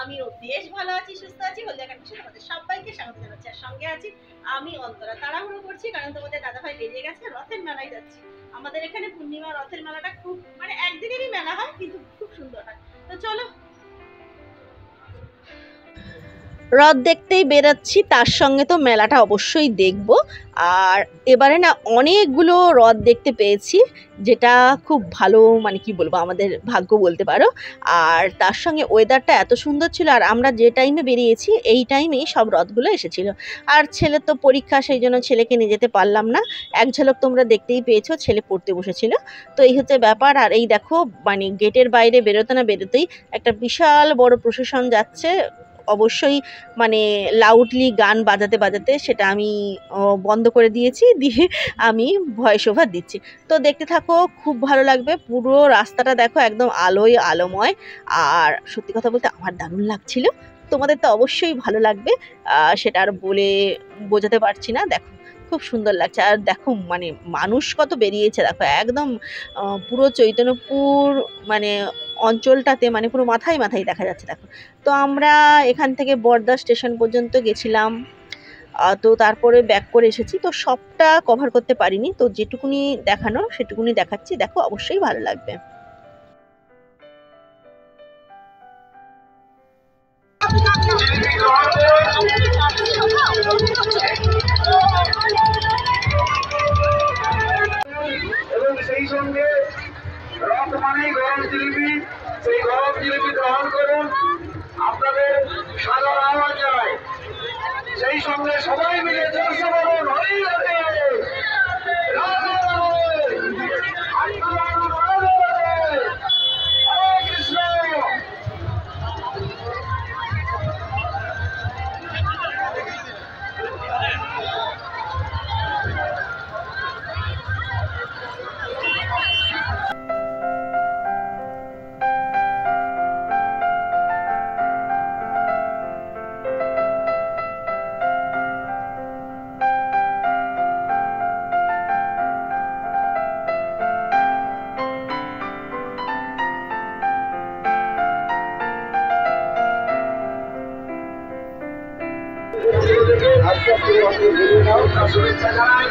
আমিও বেশ ভালো আছি, সুস্থ আছি। হলদিয়া কানেকশন তোমাদের সবাইকে স্বাগত জানাচ্ছি। আর সঙ্গে আছি আমি অন্তরা। তাড়াহুড়ো করছি কারণ তোমাদের দাদাভাই বেরিয়ে গেছে, রথের মেলায় যাচ্ছি। আমাদের এখানে পূর্ণিমা রথের মেলাটা খুব মানে একদিনেরই মেলা হয়, কিন্তু খুব সুন্দর হয়। তো চলো, রথ দেখতেই বেরোচ্ছি, তার সঙ্গে তো মেলাটা অবশ্যই দেখব। আর এবারে না অনেকগুলো রথ দেখতে পেয়েছি, যেটা খুব ভালো, মানে কি বলবো, আমাদের ভাগ্য বলতে পারো। আর তার সঙ্গে ওয়েদারটা এত সুন্দর ছিল, আর আমরা যে টাইমে বেরিয়েছি এই টাইমেই সব রথগুলো এসেছিল। আর ছেলের তো পরীক্ষা, সেই জন্য ছেলেকে নিয়ে যেতে পারলাম না। এক ঝলক তোমরা দেখতেই পেয়েছো, ছেলে পড়তে বসেছিল। তো এই হচ্ছে ব্যাপার। আর এই দেখো, মানে গেটের বাইরে বেরোতে না বেরোতেই একটা বিশাল বড় প্রসেশন যাচ্ছে। অবশ্যই মানে লাউডলি গান বাজাতে বাজাতে সেটা আমি বন্ধ করে দিয়েছি, দিয়ে আমি ভয়েস ওভার দিচ্ছি। তো দেখতে থাকো, খুব ভালো লাগবে। পুরো রাস্তাটা দেখো একদম আলোয় আলোময়। আর সত্যি কথা বলতে আমার দারুণ লাগছিল, তোমাদের তো অবশ্যই ভালো লাগবে। সেটা আর বলে বোঝাতে পারছি না। দেখো খুব সুন্দর লাগছে। আর দেখো মানে মানুষ কত বেরিয়েছে, দেখো একদম পুরো চৈতন্যপুর মানে অঞ্চলটাতে, মানে পুরো মাথায় মাথায় দেখা যাচ্ছে। দেখো, তো আমরা এখান থেকে বড়দা স্টেশন পর্যন্ত গেছিলাম। তো তারপরে ব্যাক করে এসেছি, তো সবটা কভার করতে পারিনি। তো যেটুকুনি দেখানো সেটুকুনি দেখাচ্ছি, দেখো অবশ্যই ভালো লাগবে। এবং সেই সঙ্গে রথ মানেই গরম জিলিপি, সেই গরম জিলিপি গ্রহণ করুন, আপনাদের সাদর আহ্বান জানাই। সেই সঙ্গে সবাই মিলে জোরসে বলুন হরি রাধে, রাধে হরে কৃষ্ণ। আজকে বেরিয়ে নাও, তার শুভেচ্ছা জানাই।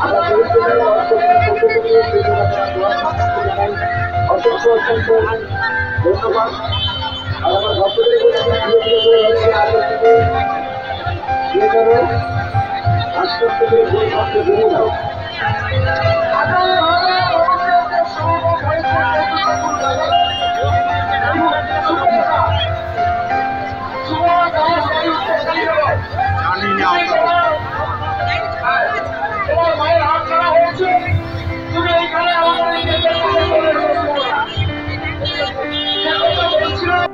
আমরা পৌঁছে গেছে এবং সকল সাহায্য করতে অসংখ্য অসংখ্য ধন্যবাদ। আর আমার ভক্তদের আস্তে আস্তে করে বই পত্র বেরিয়ে দাও। তোমার মায়ের হাত ছাড়া হয়েছে, তুমি এইখানে আমাদের বলছিলাম।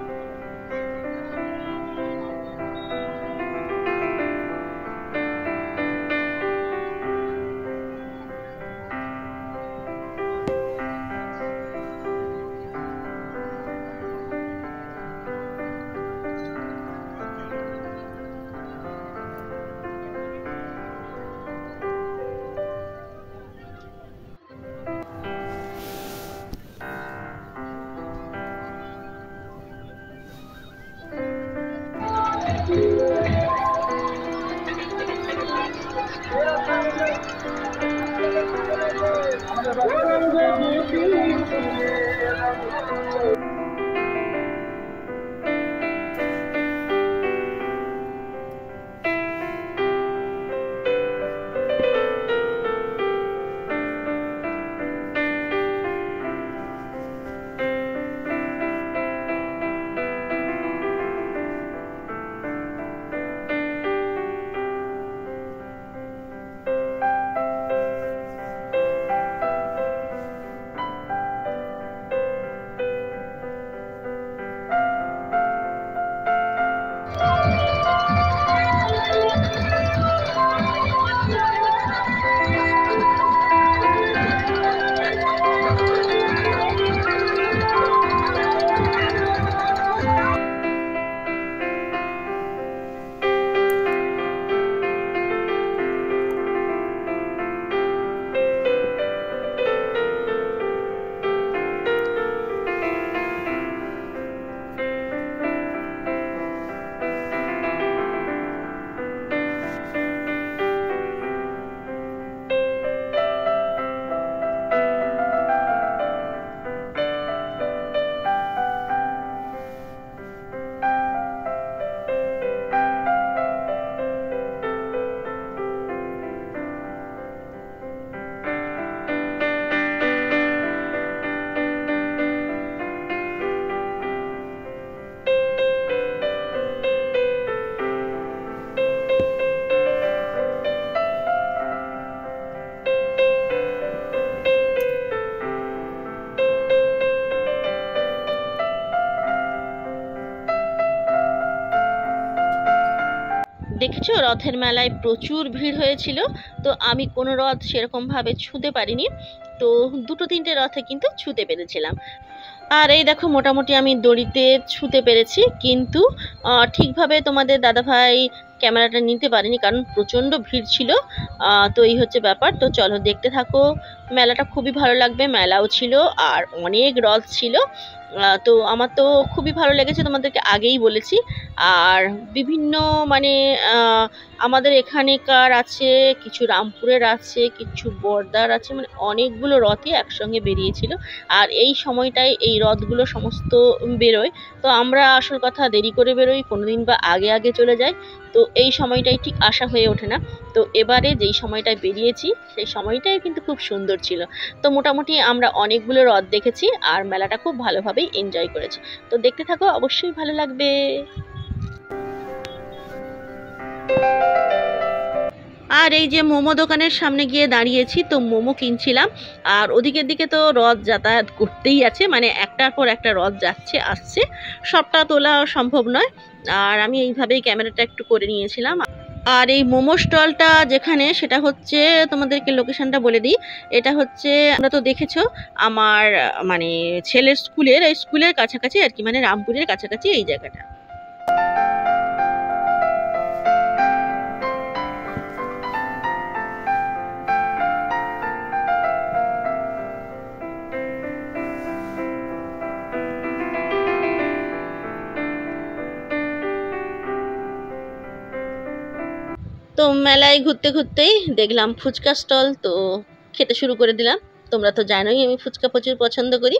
দেখেছো রথের মেলায় প্রচুর ভিড় হয়েছিল। তো আমি কোনো রথ সেরকমভাবে ছুঁতে পারিনি, তো দুটো তিনটে রথে কিন্তু ছুঁতে পেরেছিলাম। আর এই দেখো মোটামুটি আমি দড়িতে ছুঁতে পেরেছি, কিন্তু ঠিকভাবে তোমাদের দাদাভাই ক্যামেরাটা নিতে পারেনি, কারণ প্রচণ্ড ভিড় ছিল। তো এই হচ্ছে ব্যাপার। তো চলো দেখতে থাকো, মেলাটা খুবই ভালো লাগবে। মেলাও ছিল আর অনেক রথ ছিল। তো আমার তো খুবই ভালো লেগেছে, তোমাদেরকে আগেই বলেছি। আর বিভিন্ন মানে আমাদের এখানেকার আছে, কিছু রামপুরের আছে, কিছু বর্দার আছে, মানে অনেকগুলো রথই একসঙ্গে বেরিয়েছিল। আর এই সময়টায় এই রথগুলো সমস্ত বেরোয়। তো আমরা আসল কথা দেরি করে বেরোই, কোনোদিন বা আগে আগে চলে যাই। তো এই সময়টাই ঠিক আসা হয়ে ওঠে না। তো এবারে যেই সময়টায় বেরিয়েছি সেই সময়টাই কিন্তু খুব সুন্দর ছিল। তো মোটামুটি আমরা অনেকগুলো রথ দেখেছি আর মেলাটা খুব ভালোভাবেই এনজয় করেছি। তো দেখতে থাকো, অবশ্যই ভালো লাগবে। আর এই যে মোমো দোকানের সামনে গিয়ে দাঁড়িয়েছি, তো মোমো কিনছিলাম। আর ওদিকের দিকে তো রথ যাতায়াত করতেই আছে, মানে একটার পর একটা রথ যাচ্ছে আসছে, সবটা তোলা সম্ভব নয়। আর আমি এইভাবেই ক্যামেরাটা একটু করে নিয়েছিলাম। আর এই মোমো স্টলটা যেখানে, সেটা হচ্ছে তোমাদেরকে লোকেশনটা বলে দিই। এটা হচ্ছে, তোমরা তো দেখেছো আমার মানে ছেলের স্কুলের, এই স্কুলের কাছাকাছি আর কি, মানে রামপুরের কাছাকাছি এই জায়গাটা। তো মেলায় ঘুরতে ঘুরতেই দেখলাম ফুচকা স্টল, তো খেতে শুরু করে দিলাম। তোমরা তো জানোই আমি ফুচকা প্রচুর পছন্দ করি।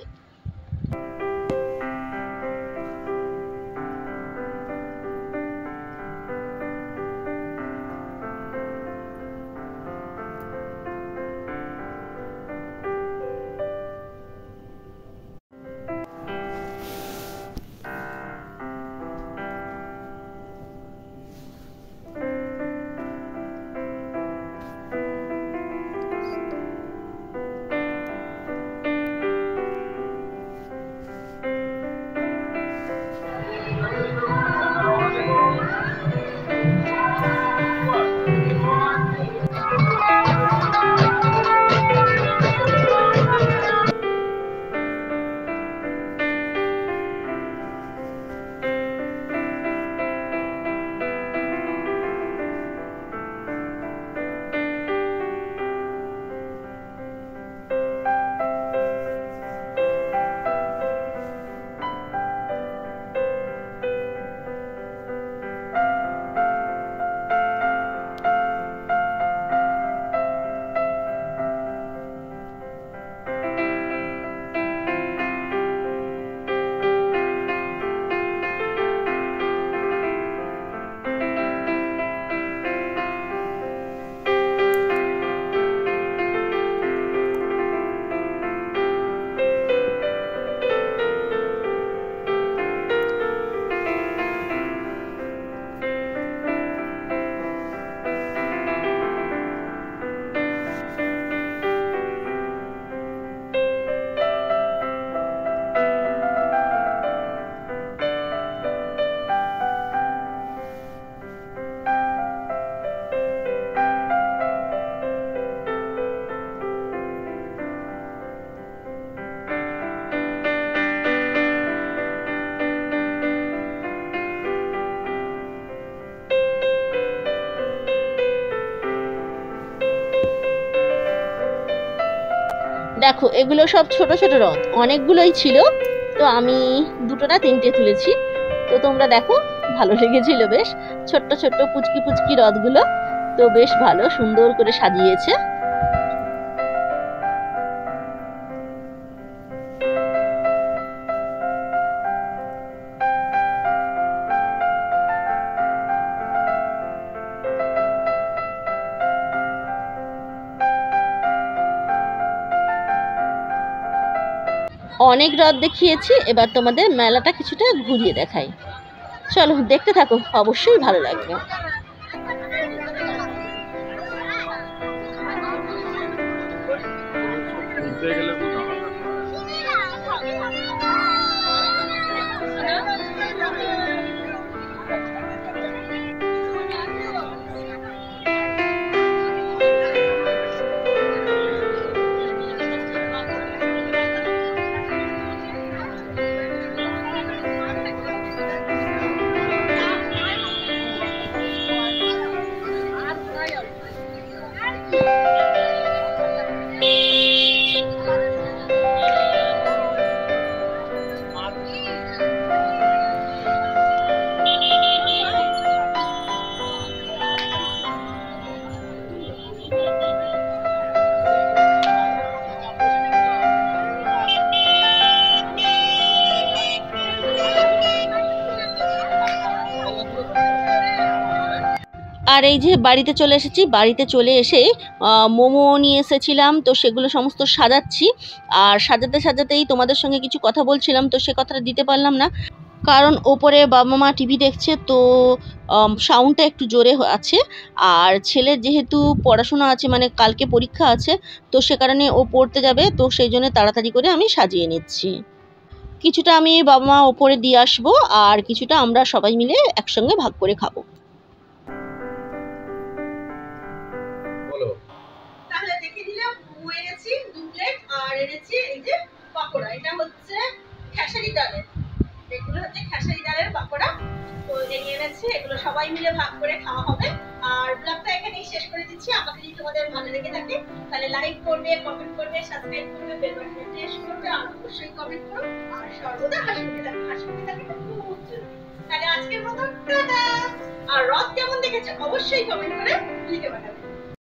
দেখো এগুলো সব ছোট ছোট রথ, অনেকগুলোই ছিল। তো আমি দুটো না তিনটে তুলেছি। তো তোমরা দেখো, ভালো লেগেছিল বেশ। ছোট্ট ছোট্ট পুচকি পুচকি রথগুলো, তো বেশ ভালো সুন্দর করে সাজিয়েছে। অনেক রথ দেখিয়েছি, এবার তোমাদের মেলাটা কিছুটা ঘুরিয়ে দেখাই। চলো দেখতে থাকো, অবশ্যই ভালো লাগবে। আর এই যে বাড়িতে চলে এসেছি, বাড়িতে চলে এসে মোমো নিয়ে এসেছিলাম, তো সেগুলো সমস্ত সাজাচ্ছি। আর সাজাতে সাজাতেই তোমাদের সঙ্গে কিছু কথা বলছিলাম, তো সে কথাটা দিতে পারলাম না, কারণ ওপরে বাবা মা টিভি দেখছে, তো সাউন্ডটা একটু জোরে আছে। আর ছেলের যেহেতু পড়াশোনা আছে, মানে কালকে পরীক্ষা আছে, তো সে কারণে ও পড়তে যাবে, তো সেই জন্য তাড়াতাড়ি করে আমি সাজিয়ে নিচ্ছি। কিছুটা আমি বাবা মা ওপরে দিয়ে আসবো, আর কিছুটা আমরা সবাই মিলে একসঙ্গে ভাগ করে খাবো। তাহলে দেখে দিলাম, মোমো এনেছি 2 প্লেট, আর এনেছি এই যে পাকোড়া। এটা হচ্ছে খেসারি ডালের, এগুলো হচ্ছে খেসারি ডালের পাকোড়া। তো এই এনেছি, এগুলো সবাই মিলে ভাগ করে খাওয়া হবে। আর ব্লগটা এখানেই শেষ করে দিচ্ছি। আমাকে যদি তোমাদের ভালো লেগে থাকে তাহলে লাইক করবে, কমেন্ট করবে, সাবস্ক্রাইব করবে, বেল বাটনে প্রেস করবে, আর অবশ্যই কমেন্ট করো। আর সর্বদা হাসিতে থাকবে, হাসিতে থাকবে খুব জরুরি। তাহলে আজকের মতো টাটা। আর রথ কেমন দেখেছো অবশ্যই কমেন্ট করে লিখে পাঠাবে।